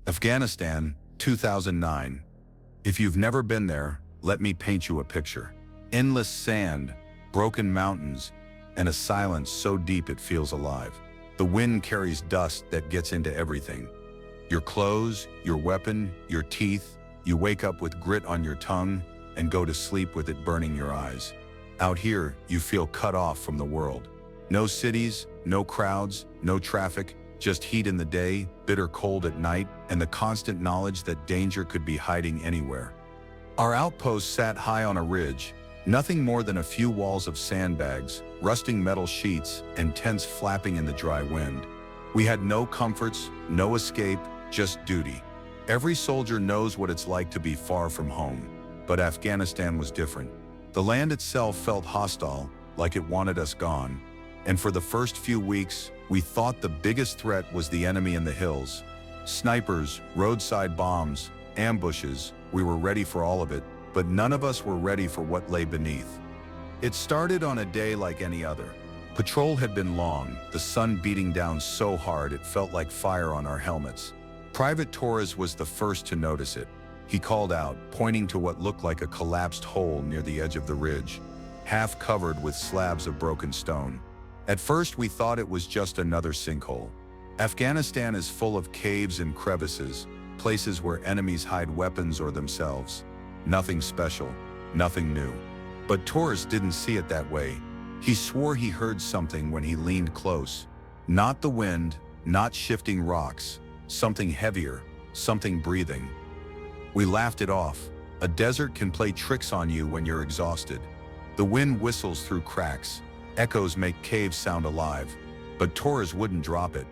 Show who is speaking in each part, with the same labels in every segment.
Speaker 1: Afghanistan, 2009. If you've never been there, let me paint you a picture. Endless sand, broken mountains, and a silence so deep it feels alive. The wind carries dust that gets into everything. Your clothes, your weapon, your teeth. You wake up with grit on your tongue and go to sleep with it burning your eyes. Out here, you feel cut off from the world. No cities, no crowds, no traffic, just heat in the day, bitter cold at night, and the constant knowledge that danger could be hiding anywhere. Our outpost sat high on a ridge, nothing more than a few walls of sandbags, rusting metal sheets, and tents flapping in the dry wind. We had no comforts, no escape, just duty. Every soldier knows what it's like to be far from home, but Afghanistan was different. The land itself felt hostile, like it wanted us gone. And for the first few weeks, we thought the biggest threat was the enemy in the hills. Snipers, roadside bombs, ambushes, we were ready for all of it, but none of us were ready for what lay beneath. It started on a day like any other. Patrol had been long, the sun beating down so hard it felt like fire on our helmets. Private Torres was the first to notice it. He called out, pointing to what looked like a collapsed hole near the edge of the ridge, half covered with slabs of broken stone. At first we thought it was just another sinkhole. Afghanistan is full of caves and crevices, places where enemies hide weapons or themselves. Nothing special, nothing new. But Torres didn't see it that way. He swore he heard something when he leaned close. Not the wind, not shifting rocks, something heavier, something breathing. We laughed it off. A desert can play tricks on you when you're exhausted. The wind whistles through cracks. Echoes make caves sound alive. But Torres wouldn't drop it.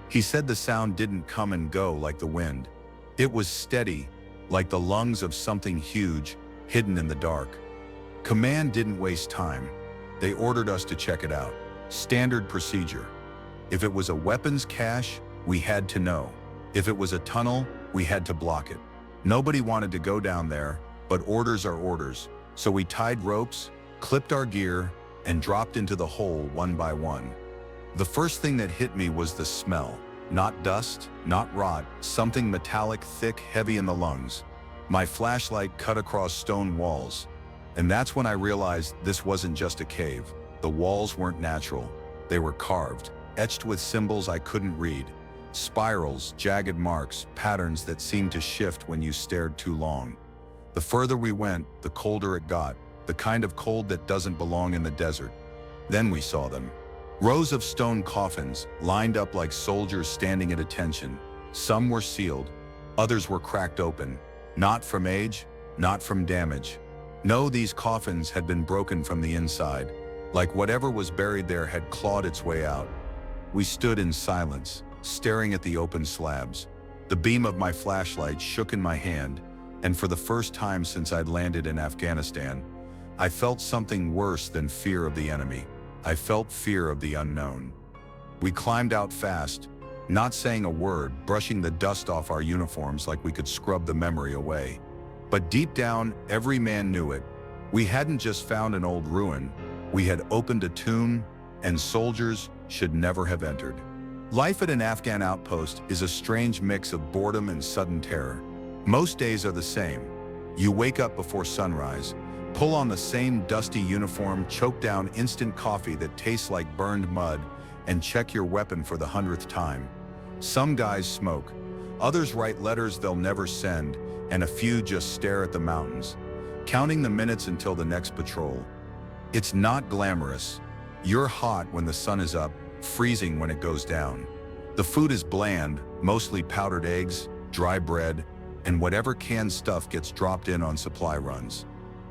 Speaker 1: He said the sound didn't come and go like the wind. It was steady, like the lungs of something huge, hidden in the dark. Command didn't waste time. They ordered us to check it out. Standard procedure. If it was a weapons cache, we had to know. If it was a tunnel, we had to block it. Nobody wanted to go down there, but orders are orders. So we tied ropes, clipped our gear, and dropped into the hole one by one. The first thing that hit me was the smell. Not dust, not rot, something metallic, thick, heavy in the lungs. My flashlight cut across stone walls. And that's when I realized this wasn't just a cave. The walls weren't natural. They were carved, etched with symbols I couldn't read. Spirals, jagged marks, patterns that seemed to shift when you stared too long. The further we went, the colder it got, the kind of cold that doesn't belong in the desert. Then we saw them. Rows of stone coffins, lined up like soldiers standing at attention. Some were sealed, others were cracked open. Not from age, not from damage. No, these coffins had been broken from the inside, like whatever was buried there had clawed its way out. We stood in silence, staring at the open slabs. The beam of my flashlight shook in my hand, and for the first time since I'd landed in Afghanistan, I felt something worse than fear of the enemy. I felt fear of the unknown. We climbed out fast, not saying a word, brushing the dust off our uniforms like we could scrub the memory away. But deep down, every man knew it. We hadn't just found an old ruin, we had opened a tomb, and soldiers should never have entered. Life at an Afghan outpost is a strange mix of boredom and sudden terror. Most days are the same. You wake up before sunrise, pull on the same dusty uniform, choke down instant coffee that tastes like burned mud, and check your weapon for the 100th time. Some guys smoke, others write letters they'll never send, and a few just stare at the mountains, counting the minutes until the next patrol. It's not glamorous. You're hot when the sun is up, freezing when it goes down. The food is bland, mostly powdered eggs, dry bread, and whatever canned stuff gets dropped in on supply runs.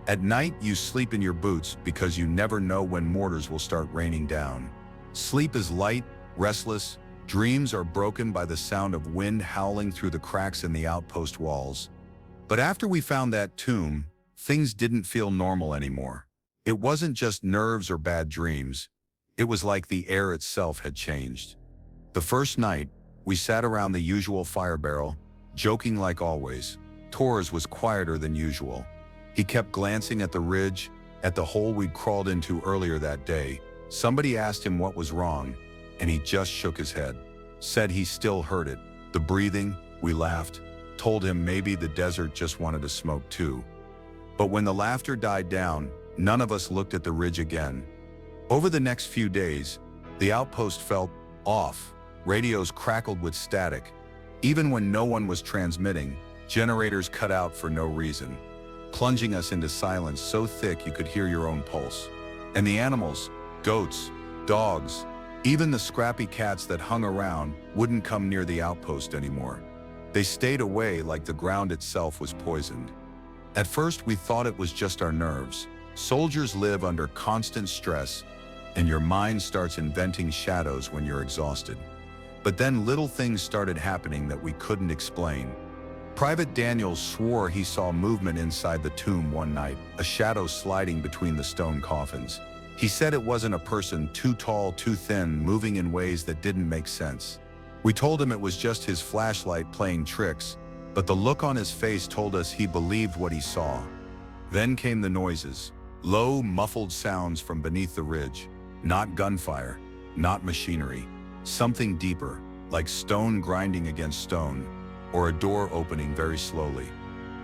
Speaker 1: At night, you sleep in your boots because you never know when mortars will start raining down. Sleep is light, restless. Dreams are broken by the sound of wind howling through the cracks in the outpost walls. But after we found that tomb, things didn't feel normal anymore. It wasn't just nerves or bad dreams. It was like the air itself had changed. The first night, we sat around the usual fire barrel, joking like always. Torres was quieter than usual. He kept glancing at the ridge, at the hole we'd crawled into earlier that day. Somebody asked him what was wrong, and he just shook his head, said he still heard it, the breathing, We laughed, told him maybe the desert just wanted to smoke too. But when the laughter died down, none of us looked at the ridge again. Over the next few days, the outpost felt off. Radios crackled with static. Even when no one was transmitting, generators cut out for no reason, plunging us into silence so thick you could hear your own pulse. And the animals, goats, dogs, even the scrappy cats that hung around wouldn't come near the outpost anymore. They stayed away like the ground itself was poisoned. At first we thought it was just our nerves. Soldiers live under constant stress, and your mind starts inventing shadows when you're exhausted. But then little things started happening that we couldn't explain. Private Daniels swore he saw movement inside the tomb one night, a shadow sliding between the stone coffins. He said it wasn't a person too tall, too thin, moving in ways that didn't make sense. We told him it was just his flashlight playing tricks, but the look on his face told us he believed what he saw. Then came the noises, low, muffled sounds from beneath the ridge. Not gunfire, not machinery, something deeper, like stone grinding against stone, or a door opening very slowly.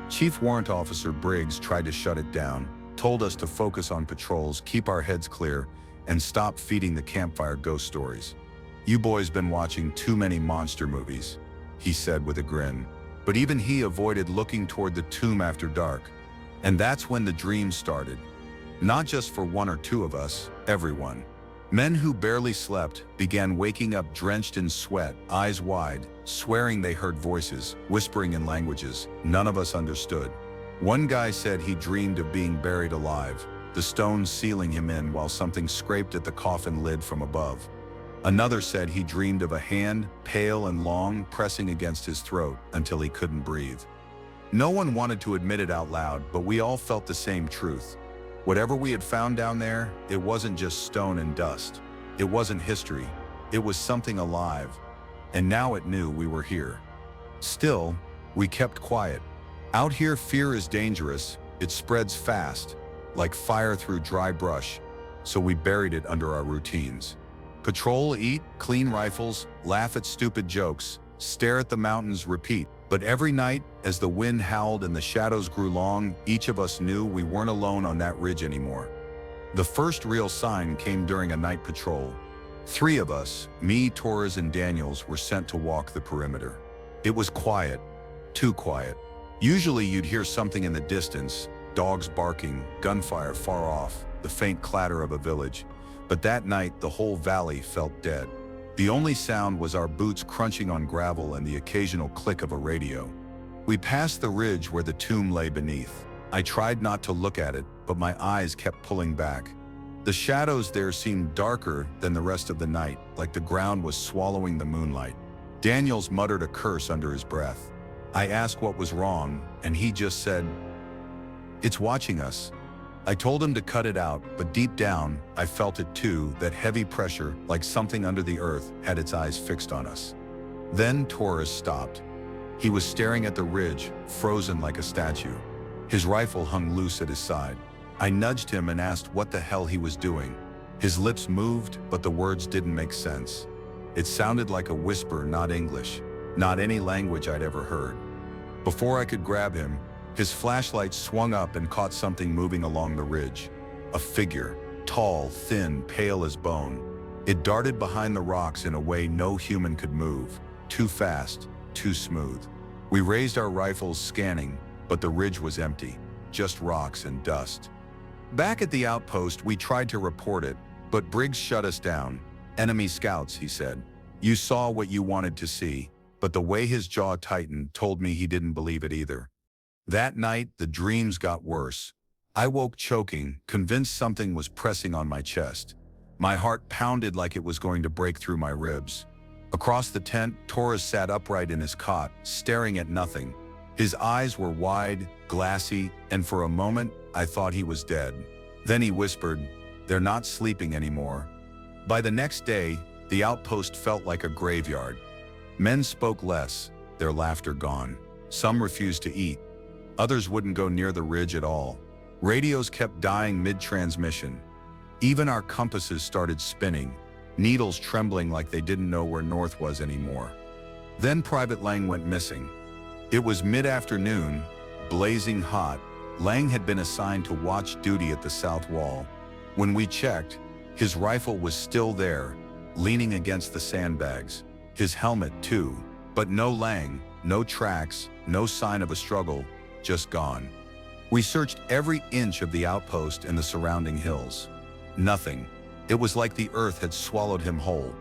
Speaker 1: Chief Warrant Officer Briggs tried to shut it down, told us to focus on patrols, keep our heads clear, and stop feeding the campfire ghost stories. "You boys been watching too many monster movies," he said with a grin. But even he avoided looking toward the tomb after dark. And that's when the dreams started. Not just for one or two of us, everyone. Men who barely slept began waking up drenched in sweat, eyes wide, swearing they heard voices, whispering in languages none of us understood. One guy said he dreamed of being buried alive, the stones sealing him in while something scraped at the coffin lid from above. Another said he dreamed of a hand, pale and long, pressing against his throat until he couldn't breathe. No one wanted to admit it out loud, but we all felt the same truth. Whatever we had found down there, it wasn't just stone and dust. It wasn't history. It was something alive. And now it knew we were here. Still, we kept quiet. Out here, fear is dangerous. It spreads fast, like fire through dry brush. So we buried it under our routines. Patrol, eat, clean rifles, laugh at stupid jokes, stare at the mountains, repeat. But every night, as the wind howled and the shadows grew long, each of us knew we weren't alone on that ridge anymore. The first real sign came during a night patrol. 3 of us, me, Torres, and Daniels, were sent to walk the perimeter. It was quiet, too quiet. Usually you'd hear something in the distance, dogs barking, gunfire far off, the faint clatter of a village. But that night, the whole valley felt dead. The only sound was our boots crunching on gravel and the occasional click of a radio. We passed the ridge where the tomb lay beneath. I tried not to look at it, but my eyes kept pulling back. The shadows there seemed darker than the rest of the night, like the ground was swallowing the moonlight. Daniels muttered a curse under his breath. I asked what was wrong, and he just said, "It's watching us." I told him to cut it out, but deep down, I felt it too, that heavy pressure, like something under the earth, had its eyes fixed on us. Then Torres stopped. He was staring at the ridge, frozen like a statue. His rifle hung loose at his side. I nudged him and asked what the hell he was doing. His lips moved, but the words didn't make sense. It sounded like a whisper, not English, not any language I'd ever heard. Before I could grab him, his flashlight swung up and caught something moving along the ridge. A figure, tall, thin, pale as bone. It darted behind the rocks in a way no human could move. Too fast, too smooth. We raised our rifles, scanning, but the ridge was empty, just rocks and dust. Back at the outpost, we tried to report it, but Briggs shut us down. "Enemy scouts," he said. "You saw what you wanted to see," but the way his jaw tightened told me he didn't believe it either. That night, the dreams got worse. I woke choking, convinced something was pressing on my chest. My heart pounded like it was going to break through my ribs. Across the tent, Torres sat upright in his cot, staring at nothing. His eyes were wide, glassy, and for a moment, I thought he was dead. Then he whispered, "They're not sleeping anymore." By the next day, the outpost felt like a graveyard. Men spoke less, their laughter gone. Some refused to eat. Others wouldn't go near the ridge at all. Radios kept dying mid-transmission. Even our compasses started spinning, needles trembling like they didn't know where north was anymore. Then Private Lang went missing. It was mid-afternoon, blazing hot. Lang had been assigned to watch duty at the south wall. When we checked, his rifle was still there, leaning against the sandbags. His helmet too. But no Lang, no tracks, no sign of a struggle, just gone. We searched every inch of the outpost and the surrounding hills. Nothing. It was like the earth had swallowed him whole.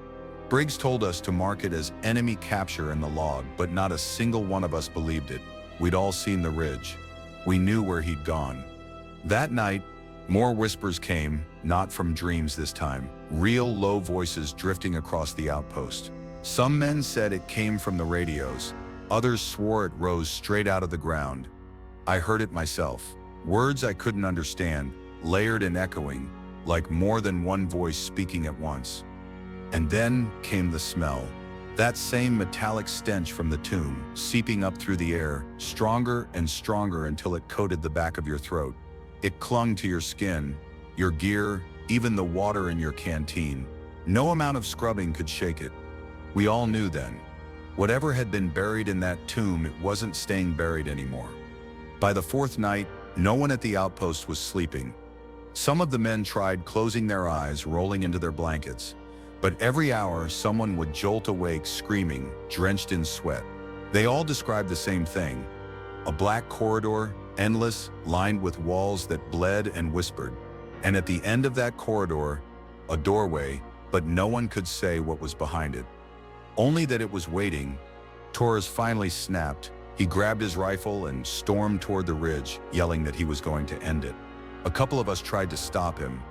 Speaker 1: Briggs told us to mark it as enemy capture in the log, but not a single one of us believed it. We'd all seen the ridge. We knew where he'd gone. That night, more whispers came, not from dreams this time. Real low voices drifting across the outpost. Some men said it came from the radios. Others swore it rose straight out of the ground. I heard it myself. Words I couldn't understand, layered and echoing, like more than one voice speaking at once. And then came the smell. That same metallic stench from the tomb, seeping up through the air, stronger and stronger until it coated the back of your throat. It clung to your skin, your gear, even the water in your canteen. No amount of scrubbing could shake it. We all knew then. Whatever had been buried in that tomb, it wasn't staying buried anymore. By the fourth night, no one at the outpost was sleeping. Some of the men tried closing their eyes, rolling into their blankets. But every hour, someone would jolt awake screaming, drenched in sweat. They all described the same thing. A black corridor, endless, lined with walls that bled and whispered. And at the end of that corridor, a doorway, but no one could say what was behind it. Only that it was waiting. Torres finally snapped. He grabbed his rifle and stormed toward the ridge, yelling that he was going to end it. A couple of us tried to stop him,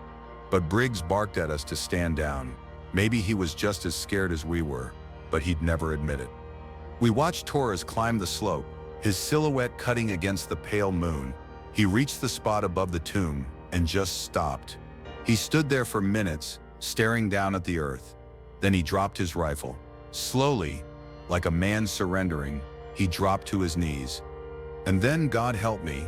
Speaker 1: but Briggs barked at us to stand down. Maybe he was just as scared as we were, but he'd never admit it. We watched Torres climb the slope, his silhouette cutting against the pale moon. He reached the spot above the tomb and just stopped. He stood there for minutes, staring down at the earth. Then he dropped his rifle. Slowly, like a man surrendering, he dropped to his knees. And then, God help me,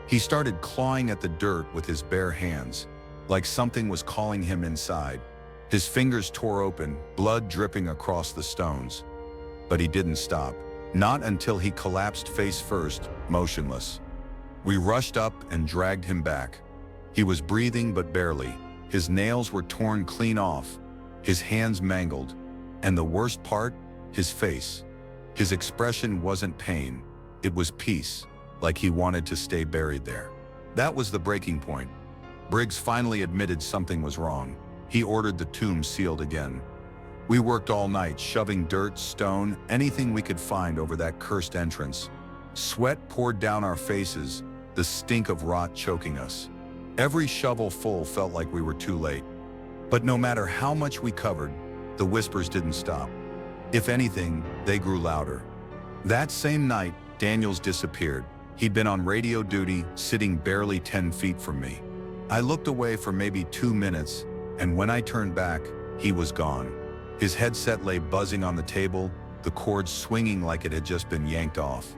Speaker 1: he started clawing at the dirt with his bare hands, like something was calling him inside. His fingers tore open, blood dripping across the stones. But he didn't stop. Not until he collapsed face first, motionless. We rushed up and dragged him back. He was breathing but barely. His nails were torn clean off, his hands mangled. And the worst part, his face. His expression wasn't pain, it was peace, like he wanted to stay buried there. That was the breaking point. Briggs finally admitted something was wrong. He ordered the tomb sealed again. We worked all night, shoving dirt, stone, anything we could find over that cursed entrance. Sweat poured down our faces, the stink of rot choking us. Every shovel full felt like we were too late. But no matter how much we covered, the whispers didn't stop. If anything, they grew louder. That same night, Daniels disappeared. He'd been on radio duty, sitting barely 10 feet from me. I looked away for maybe 2 minutes, and when I turned back, he was gone. His headset lay buzzing on the table, the cord swinging like it had just been yanked off.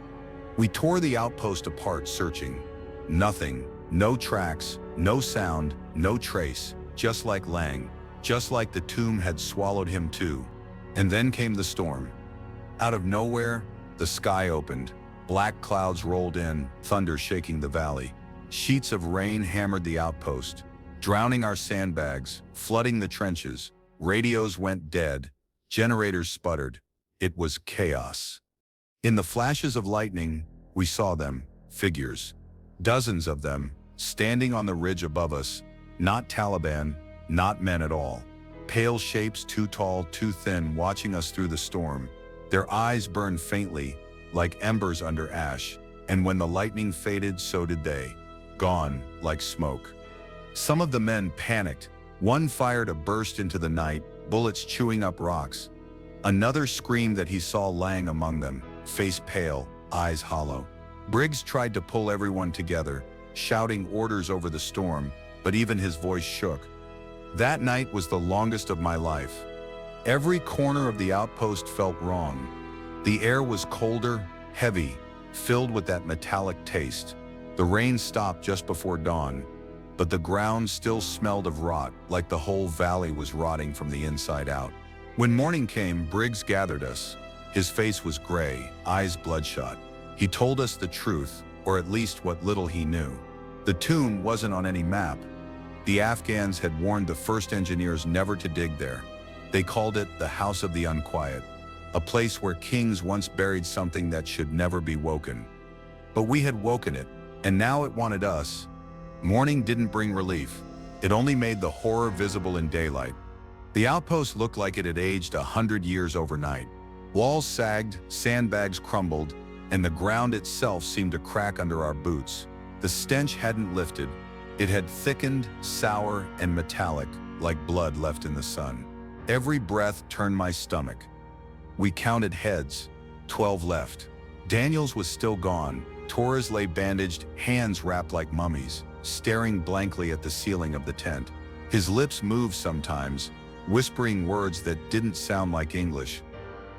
Speaker 1: We tore the outpost apart searching. Nothing, no tracks, no sound, no trace, just like Lang, just like the tomb had swallowed him too. And then came the storm. Out of nowhere, the sky opened. Black clouds rolled in, thunder shaking the valley. Sheets of rain hammered the outpost, drowning our sandbags, flooding the trenches. Radios went dead, generators sputtered. It was chaos. In the flashes of lightning, we saw them, figures. Dozens of them, standing on the ridge above us. Not Taliban, not men at all. Pale shapes, too tall, too thin, watching us through the storm. Their eyes burned faintly, like embers under ash. And when the lightning faded, so did they. Gone, like smoke. Some of the men panicked. One fired a burst into the night, bullets chewing up rocks. Another screamed that he saw Lang among them, face pale, eyes hollow. Briggs tried to pull everyone together, shouting orders over the storm, but even his voice shook. That night was the longest of my life. Every corner of the outpost felt wrong. The air was colder, heavy, filled with that metallic taste. The rain stopped just before dawn, but the ground still smelled of rot, like the whole valley was rotting from the inside out. When morning came, Briggs gathered us. His face was gray, eyes bloodshot. He told us the truth, or at least what little he knew. The tomb wasn't on any map. The Afghans had warned the first engineers never to dig there. They called it the House of the Unquiet, a place where kings once buried something that should never be woken. But we had woken it, and now it wanted us. Morning didn't bring relief. It only made the horror visible in daylight. The outpost looked like it had aged 100 years overnight. Walls sagged, sandbags crumbled, and the ground itself seemed to crack under our boots. The stench hadn't lifted. It had thickened, sour, and metallic, like blood left in the sun. Every breath turned my stomach. We counted heads, 12 left. Daniel's was still gone. Torres lay bandaged, hands wrapped like mummies, staring blankly at the ceiling of the tent. His lips moved sometimes, whispering words that didn't sound like English.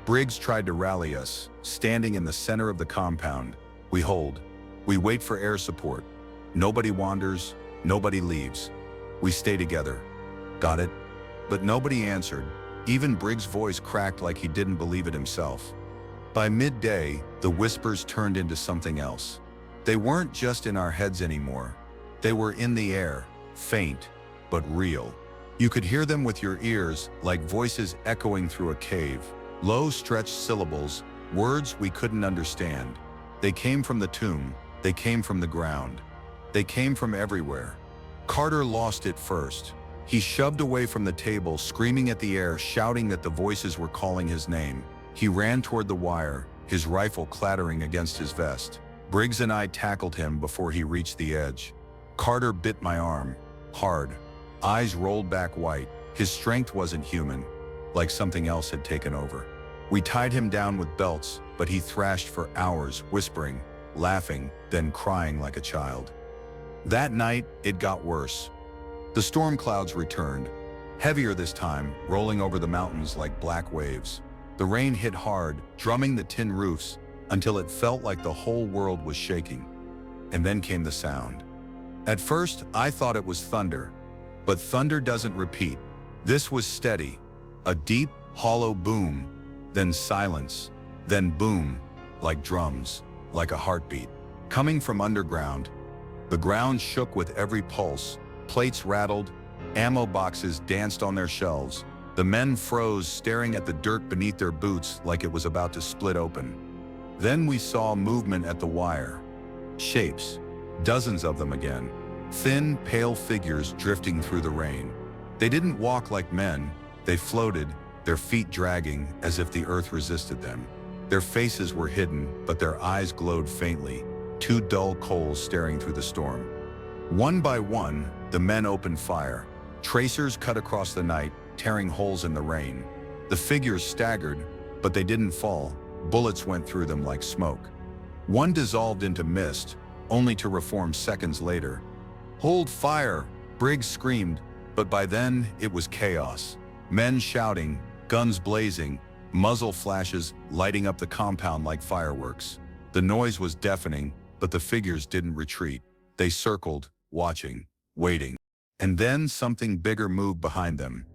Speaker 1: Briggs tried to rally us, standing in the center of the compound. We hold. We wait for air support. Nobody wanders, nobody leaves. We stay together. Got it? But nobody answered. Even Briggs' voice cracked like he didn't believe it himself. By midday, the whispers turned into something else. They weren't just in our heads anymore. They were in the air, faint, but real. You could hear them with your ears, like voices echoing through a cave. Low, stretched syllables, words we couldn't understand. They came from the tomb. They came from the ground. They came from everywhere. Carter lost it first. He shoved away from the table, screaming at the air, shouting that the voices were calling his name. He ran toward the wire, his rifle clattering against his vest. Briggs and I tackled him before he reached the edge. Carter bit my arm, hard. Eyes rolled back white. His strength wasn't human, like something else had taken over. We tied him down with belts, but he thrashed for hours, whispering, laughing, then crying like a child. That night, it got worse. The storm clouds returned, heavier this time, rolling over the mountains like black waves. The rain hit hard, drumming the tin roofs, until it felt like the whole world was shaking. And then came the sound. At first, I thought it was thunder, but thunder doesn't repeat. This was steady, a deep, hollow boom, then silence, then boom, like drums, like a heartbeat. Coming from underground, the ground shook with every pulse. Plates rattled, ammo boxes danced on their shelves. The men froze, staring at the dirt beneath their boots like it was about to split open. Then we saw movement at the wire. Shapes, dozens of them again. Thin, pale figures drifting through the rain. They didn't walk like men. They floated, their feet dragging as if the earth resisted them. Their faces were hidden, but their eyes glowed faintly, two dull coals staring through the storm. One by one, the men opened fire. Tracers cut across the night, tearing holes in the rain. The figures staggered, but they didn't fall. Bullets went through them like smoke. One dissolved into mist, only to reform seconds later. "Hold fire!" Briggs screamed, but by then it was chaos. Men shouting, guns blazing, muzzle flashes lighting up the compound like fireworks. The noise was deafening, but the figures didn't retreat. They circled, watching, waiting. And then something bigger moved behind them.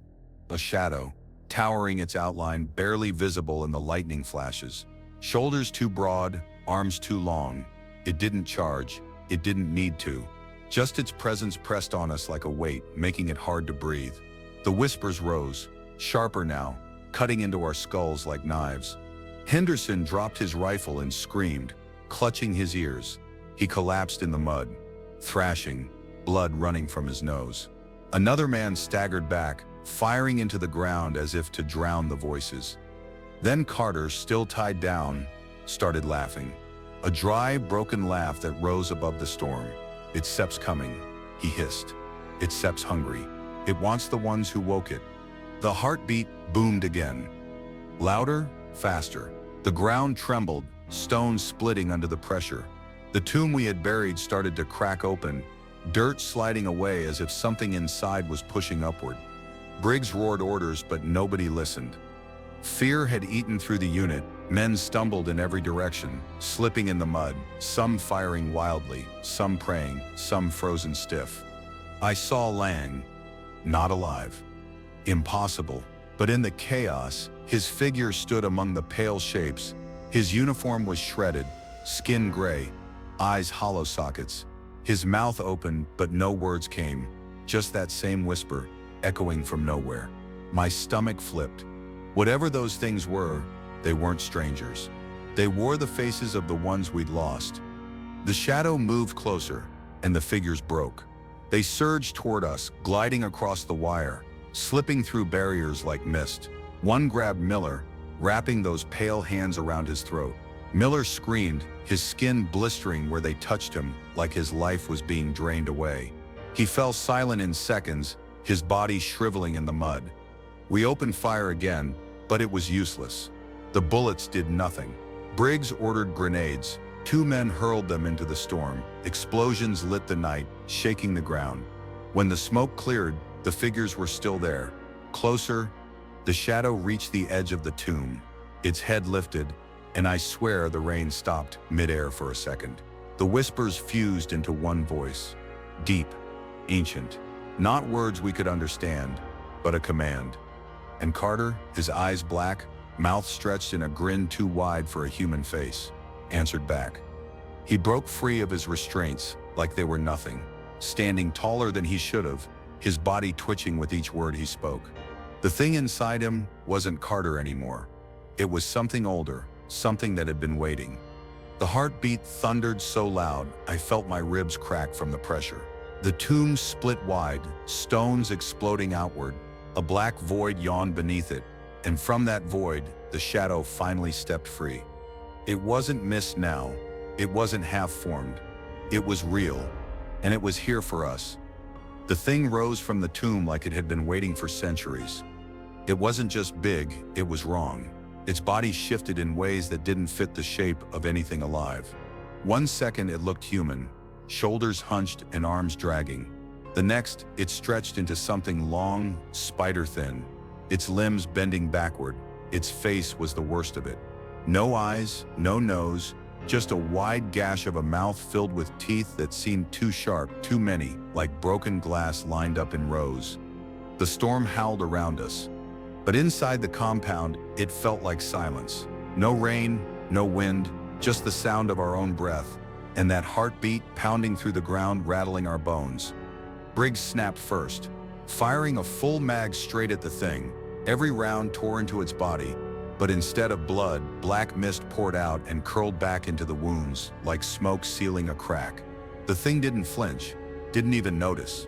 Speaker 1: A shadow, towering, its outline barely visible in the lightning flashes. Shoulders too broad, arms too long. It didn't charge. It didn't need to. Just its presence pressed on us like a weight, making it hard to breathe. The whispers rose, sharper now, cutting into our skulls like knives. Henderson dropped his rifle and screamed, clutching his ears. He collapsed in the mud, thrashing, blood running from his nose. Another man staggered back, firing into the ground as if to drown the voices. Then Carter, still tied down, started laughing. A dry, broken laugh that rose above the storm. "It's Sep's coming," he hissed. "It's Sep's hungry. It wants the ones who woke it." The heartbeat boomed again. Louder, faster. The ground trembled, stones splitting under the pressure. The tomb we had buried started to crack open, dirt sliding away as if something inside was pushing upward. Briggs roared orders, but nobody listened. Fear had eaten through the unit. Men stumbled in every direction, slipping in the mud, some firing wildly, some praying, some frozen stiff. I saw Lang, not alive. Impossible. But in the chaos, His figure stood among the pale shapes. His uniform was shredded, skin gray, eyes hollow sockets. His mouth open, but no words came, just that same whisper, echoing from nowhere. My stomach flipped. Whatever those things were, they weren't strangers. They wore the faces of the ones we'd lost. The shadow moved closer, and the figures broke. They surged toward us, gliding across the wire, slipping through barriers like mist. One grabbed Miller, wrapping those pale hands around his throat. Miller screamed, his skin blistering where they touched him, like his life was being drained away. He fell silent in seconds, his body shriveling in the mud. We opened fire again, but it was useless. The bullets did nothing. Briggs ordered grenades. 2 men hurled them into the storm. Explosions lit the night, shaking the ground. When the smoke cleared, the figures were still there. Closer, the shadow reached the edge of the tomb. Its head lifted, and I swear the rain stopped midair for a second. The whispers fused into one voice. Deep, ancient. Not words we could understand, but a command. And Carter, his eyes black, mouth stretched in a grin too wide for a human face, answered back. He broke free of his restraints like they were nothing, standing taller than he should have, his body twitching with each word he spoke. The thing inside him wasn't Carter anymore. It was something older, something that had been waiting. The heartbeat thundered so loud, I felt my ribs crack from the pressure. The tomb split wide, stones exploding outward. A black void yawned beneath it, and from that void, the shadow finally stepped free. It wasn't mist now. It wasn't half-formed. It was real, and it was here for us. The thing rose from the tomb like it had been waiting for centuries. It wasn't just big, it was wrong. Its body shifted in ways that didn't fit the shape of anything alive. 1 second it looked human, shoulders hunched and arms dragging. The next, it stretched into something long, spider-thin, its limbs bending backward. Its face was the worst of it. No eyes, no nose, just a wide gash of a mouth filled with teeth that seemed too sharp, too many, like broken glass lined up in rows. The storm howled around us, but inside the compound, it felt like silence. No rain, no wind, just the sound of our own breath, and that heartbeat pounding through the ground, rattling our bones. Briggs snapped first, firing a full mag straight at the thing. Every round tore into its body, but instead of blood, black mist poured out and curled back into the wounds, like smoke sealing a crack. The thing didn't flinch, didn't even notice.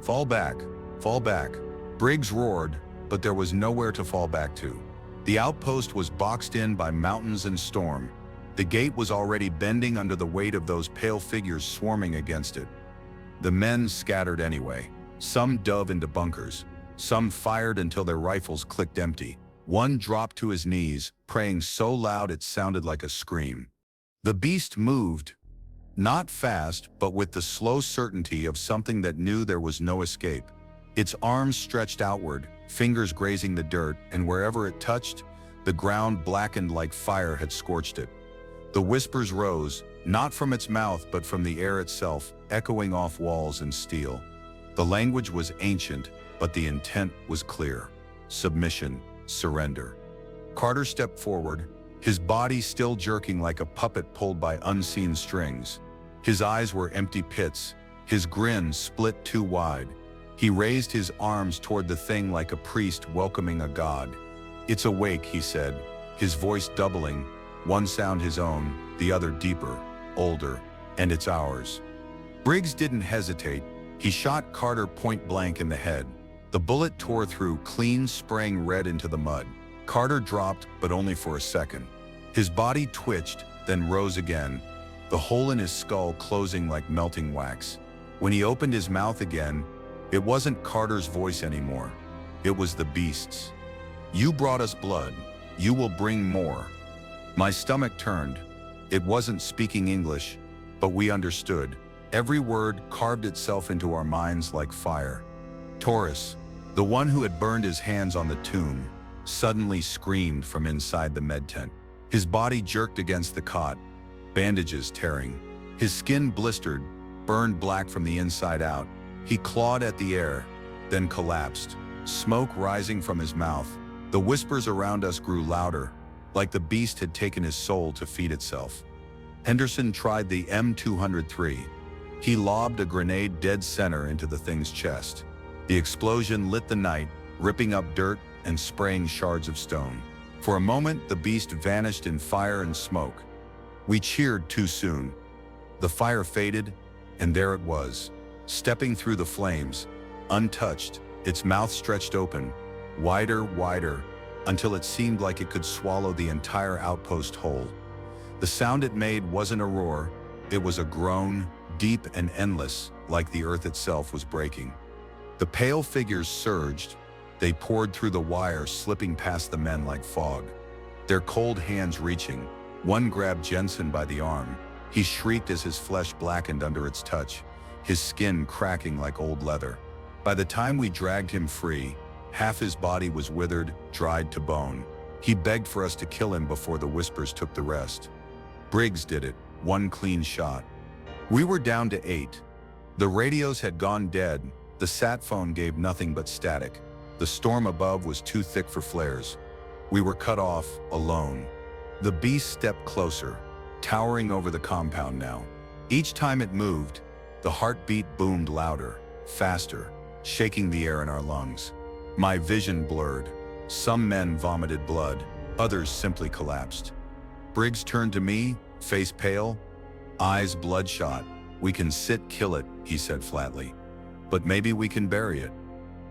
Speaker 1: Fall back, fall back. Briggs roared, but there was nowhere to fall back to. The outpost was boxed in by mountains and storm. The gate was already bending under the weight of those pale figures swarming against it. The men scattered anyway. Some dove into bunkers. Some fired until their rifles clicked empty. One dropped to his knees, praying so loud it sounded like a scream. The beast moved, not fast, but with the slow certainty of something that knew there was no escape. Its arms stretched outward, fingers grazing the dirt, and wherever it touched, the ground blackened like fire had scorched it. The whispers rose, not from its mouth but from the air itself, echoing off walls and steel. The language was ancient, but the intent was clear. Submission, surrender. Carter stepped forward, his body still jerking like a puppet pulled by unseen strings. His eyes were empty pits, his grin split too wide. He raised his arms toward the thing like a priest welcoming a god. "It's awake," he said, his voice doubling, one sound his own, the other deeper, older, "and it's ours." Briggs didn't hesitate. He shot Carter point blank in the head. The bullet tore through, clean, spraying red into the mud. Carter dropped, but only for a second. His body twitched, then rose again, the hole in his skull closing like melting wax. When he opened his mouth again, it wasn't Carter's voice anymore. It was the beast's. "You brought us blood. You will bring more." My stomach turned. It wasn't speaking English, but we understood. Every word carved itself into our minds like fire. Taurus, the one who had burned his hands on the tomb, suddenly screamed from inside the med tent. His body jerked against the cot, bandages tearing. His skin blistered, burned black from the inside out. He clawed at the air, then collapsed, smoke rising from his mouth. The whispers around us grew louder, like the beast had taken his soul to feed itself. Henderson tried the M203. He lobbed a grenade dead center into the thing's chest. The explosion lit the night, ripping up dirt and spraying shards of stone. For a moment, the beast vanished in fire and smoke. We cheered too soon. The fire faded, and there it was, stepping through the flames, untouched, its mouth stretched open, wider, until it seemed like it could swallow the entire outpost whole. The sound it made wasn't a roar, it was a groan, deep and endless, like the earth itself was breaking. The pale figures surged. They poured through the wire, slipping past the men like fog. Their cold hands reaching. One grabbed Jensen by the arm. He shrieked as his flesh blackened under its touch, his skin cracking like old leather. By the time we dragged him free, half his body was withered, dried to bone. He begged for us to kill him before the whispers took the rest. Briggs did it, one clean shot. We were down to 8. The radios had gone dead. The sat phone gave nothing but static. The storm above was too thick for flares. We were cut off, alone. The beast stepped closer, towering over the compound now. Each time it moved, the heartbeat boomed louder, faster, shaking the air in our lungs. My vision blurred. Some men vomited blood, others simply collapsed. Briggs turned to me, face pale, eyes bloodshot. "We can kill it," he said flatly. "But maybe we can bury it."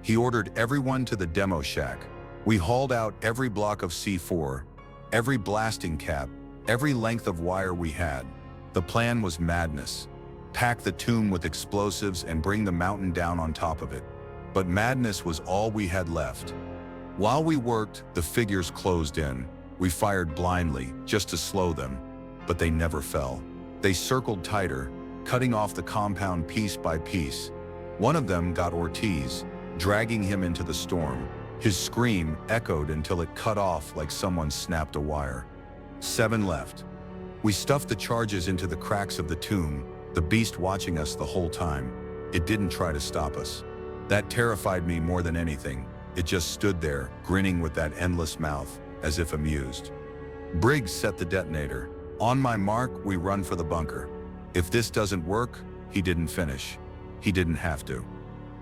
Speaker 1: He ordered everyone to the demo shack. We hauled out every block of C4, every blasting cap, every length of wire we had. The plan was madness. Pack the tomb with explosives and bring the mountain down on top of it. But madness was all we had left. While we worked, the figures closed in. We fired blindly, just to slow them, but they never fell. They circled tighter, cutting off the compound piece by piece. One of them got Ortiz, dragging him into the storm. His scream echoed until it cut off like someone snapped a wire. 7 left. We stuffed the charges into the cracks of the tomb, the beast watching us the whole time. It didn't try to stop us. That terrified me more than anything. It just stood there, grinning with that endless mouth, as if amused. Briggs set the detonator. On my mark, we run for the bunker. If this doesn't work, he didn't finish. He didn't have to.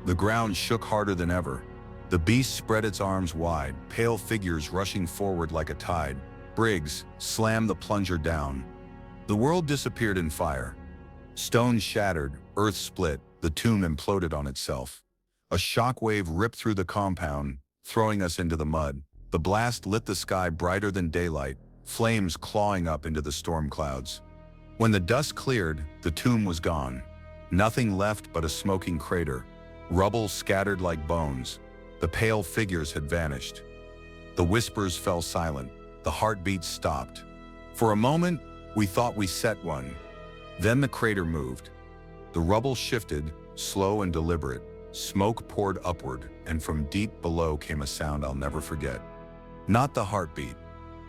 Speaker 1: The ground shook harder than ever. The beast spread its arms wide, pale figures rushing forward like a tide. Briggs slammed the plunger down. The world disappeared in fire. Stones shattered, earth split, the tomb imploded on itself. A shockwave ripped through the compound, throwing us into the mud. The blast lit the sky brighter than daylight, flames clawing up into the storm clouds. When the dust cleared, the tomb was gone. Nothing left but a smoking crater. Rubble scattered like bones. The pale figures had vanished. The whispers fell silent. The heartbeats stopped. For a moment, we thought we set one. Then the crater moved. The rubble shifted, slow and deliberate. Smoke poured upward, and from deep below came a sound I'll never forget. Not the heartbeat.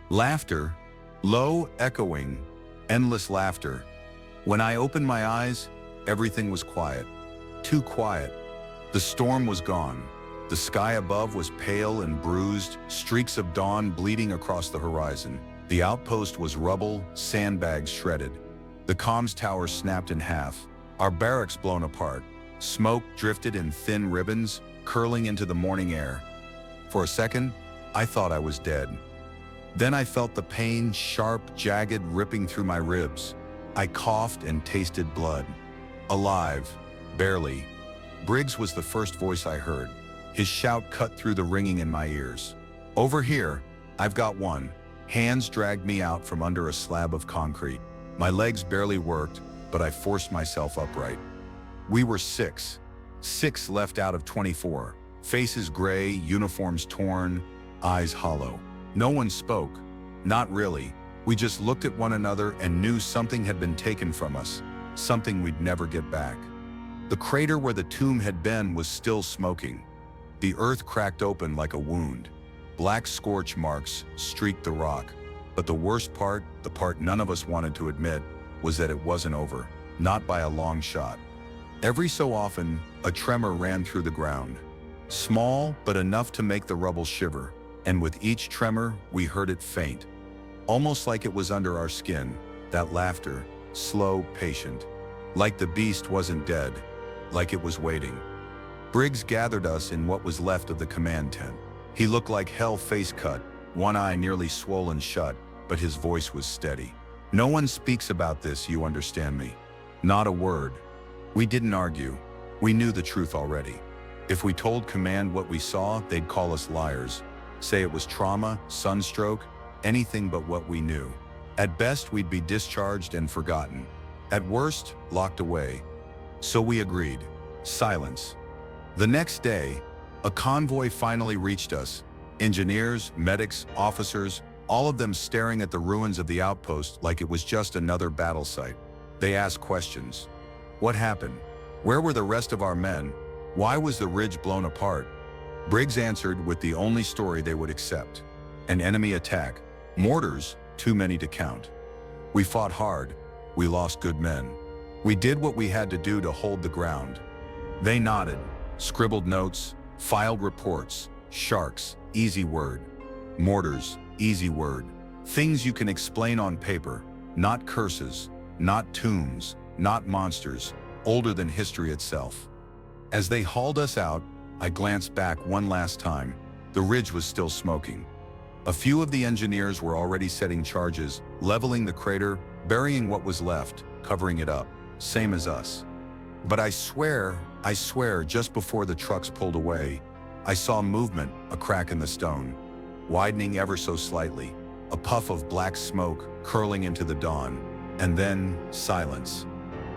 Speaker 1: Laughter, low, echoing, endless laughter. When I opened my eyes, everything was quiet. Too quiet. The storm was gone. The sky above was pale and bruised, streaks of dawn bleeding across the horizon. The outpost was rubble, sandbags shredded. The comms tower snapped in half, our barracks blown apart. Smoke drifted in thin ribbons, curling into the morning air. For a second, I thought I was dead. Then I felt the pain, sharp, jagged, ripping through my ribs. I coughed and tasted blood. Alive, barely. Briggs was the first voice I heard. His shout cut through the ringing in my ears. "Over here, I've got one." Hands dragged me out from under a slab of concrete. My legs barely worked, but I forced myself upright. We were 6. 6 left out of 24. Faces gray, uniforms torn, eyes hollow. No one spoke. Not really. We just looked at one another and knew something had been taken from us, something we'd never get back. The crater where the tomb had been was still smoking. The earth cracked open like a wound. Black scorch marks streaked the rock. But the worst part, the part none of us wanted to admit, was that it wasn't over. Not by a long shot. Every so often, a tremor ran through the ground. Small, but enough to make the rubble shiver. And with each tremor, we heard it faint, almost like it was under our skin, that laughter, slow, patient. Like the beast wasn't dead, like it was waiting. Briggs gathered us in what was left of the command tent. He looked like hell, face cut, one eye nearly swollen shut, but his voice was steady. No one speaks about this, you understand me? Not a word. We didn't argue. We knew the truth already. If we told command what we saw, they'd call us liars, say it was trauma, sunstroke, anything but what we knew. At best, we'd be discharged and forgotten. At worst, locked away. So we agreed. Silence. The next day, a convoy finally reached us. Engineers, medics, officers, all of them staring at the ruins of the outpost like it was just another battle site. They asked questions. What happened? Where were the rest of our men? Why was the ridge blown apart? Briggs answered with the only story they would accept. An enemy attack. Mortars, too many to count. We fought hard. We lost good men. We did what we had to do to hold the ground. They nodded, scribbled notes, filed reports. Sharks, easy word. Mortars, easy word. Things you can explain on paper, not curses, not tombs, not monsters, older than history itself. As they hauled us out, I glanced back one last time. The ridge was still smoking. A few of the engineers were already setting charges, leveling the crater, burying what was left, covering it up, same as us. But I swear, just before the trucks pulled away, I saw movement, a crack in the stone, widening ever so slightly, a puff of black smoke curling into the dawn, and then silence.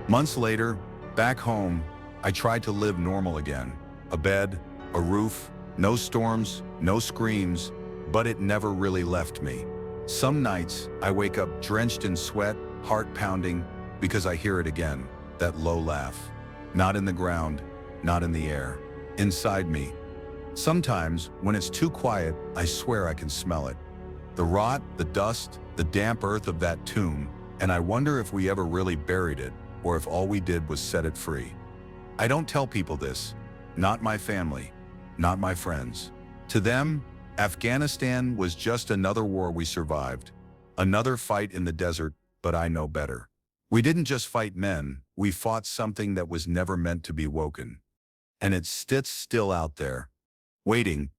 Speaker 1: Months later, back home, I tried to live normal again. A bed, a roof, no storms, no screams, but it never really left me. Some nights, I wake up drenched in sweat, heart pounding, because I hear it again, that low laugh. Not in the ground, not in the air, inside me. Sometimes, when it's too quiet, I swear I can smell it. The rot, the dust, the damp earth of that tomb, and I wonder if we ever really buried it, or if all we did was set it free. I don't tell people this, not my family, not my friends. To them, Afghanistan was just another war we survived, another fight in the desert, but I know better. We didn't just fight men, we fought something that was never meant to be woken. And it sits still out there, waiting,